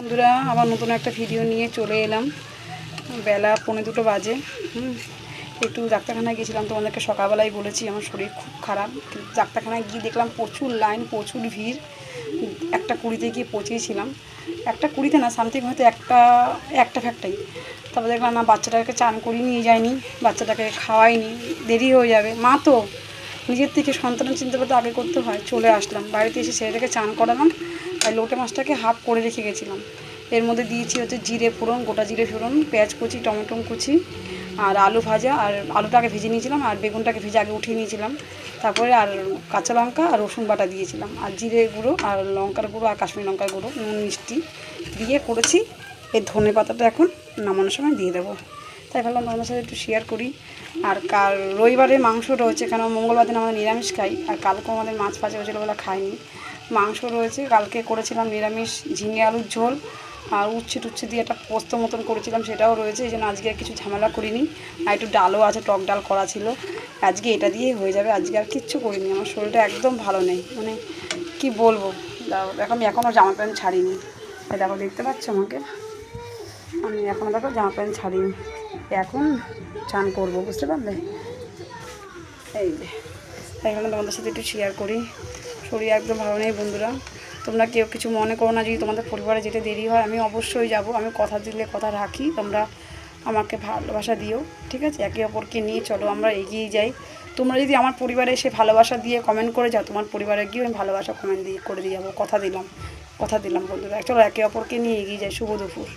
বন্ধুরা আবার নতুন একটা ভিডিও নিয়ে চলে এলাম। বেলা 1:45 বাজে। একটু ডাক্তারখানায় গিয়েছিলাম, তোমাদেরকে সকালবেলায় বলেছি আমার শরীর খুব খারাপ। ডাক্তারখানায় গিয়ে দেখলাম প্রচুর লাইন, প্রচুর ভিড়। 1:20 গিয়ে পৌঁছেছিলাম, 1:20 না, সামথিং হয়তো একটা ফ্যাক্টাই। তারপর দেখলাম না, বাচ্চাটাকে চান করিয়ে নিয়ে যায়নি, বাচ্চাটাকে খাওয়াইনি, দেরি হয়ে যাবে। মা তো নিজের থেকে সন্তানের চিন্তাটা তো আগে করতে হয়। চলে আসলাম বাড়িতে, এসে ছেলেটাকে চান করালাম। আর লোটে মাছটাকে হাফ করে রেখে গেছিলাম। এর মধ্যে দিয়েছি হচ্ছে জিরে ফোড়ন, গোটা জিরে ফোড়ন, পেঁয়াজ কুচি, টমেটো কুচি, আর আলু ভাজা। আর আলুটাকে ভেজে নিয়েছিলাম, আর বেগুনটাকে ভেজে আগে উঠিয়ে নিয়েছিলাম। তারপরে আর কাঁচা লঙ্কা আর রসুন বাটা দিয়েছিলাম, আর জিরে গুঁড়ো আর লঙ্কার গুঁড়ো আর কাশ্মীরি লঙ্কার গুঁড়ো, নুন মিষ্টি দিয়ে করেছি। এই ধনে পাতাটা এখন নামানোর সময় দিয়ে দেবো। তাই ভাবলাম তোমাদের সাথে একটু শেয়ার করি। আর কাল রবিবারে মাংস রয়েছে, কেন মঙ্গলবার দিন আমরা নিরামিষ খাই, আর কালকে আমাদের মাছ ফাঁচা হয়েছিল বলে খাইনি। মাংস রয়েছে, কালকে করেছিলাম নিরামিষ ঝিঙে আলুর ঝোল, আর উচ্ছে টুচ্ছে দিয়ে একটা পোস্ত মতন করেছিলাম, সেটাও রয়েছে। এই জন্য আজকে আর কিছু ঝামেলা করিনি। আর একটু ডালও আছে, টক ডাল করা ছিল। আজকে এটা দিয়ে হয়ে যাবে, আজকে আর কিচ্ছু করিনি। আমার শরীরটা একদম ভালো নেই, মানে কি বলবো। দেখো আমি এখনও জামা প্যান্ট ছাড়িনি। দেখো দেখতে পাচ্ছ আমাকে, আমি এখনও দেখো জামা প্যান্ট ছাড়িনি। এখন চান করবো, বুঝতে পারলে। এই যে তাই ভাবলাম তোমাদের সাথে একটু শেয়ার করি। শরীর একদম ভালো নেই বন্ধুরা। তোমরা কেউ কিছু মনে করো না, যদি তোমাদের পরিবারে যেতে দেরি হয়। আমি অবশ্যই যাব, আমি কথা দিলে কথা রাখি। তোমরা আমাকে ভালোবাসা দিও, ঠিক আছে? একে অপরকে নিয়ে চলো আমরা এগিয়ে যাই। তোমরা যদি আমার পরিবারে এসে ভালোবাসা দিয়ে কমেন্ট করে যাও, তোমার পরিবারে গিয়েও আমি ভালোবাসা কমেন্ট দিয়ে করে দিয়ে যাবো। কথা দিলাম বন্ধুরা। চলো একে অপরকে নিয়ে এগিয়ে যাই। শুভ দুপুর।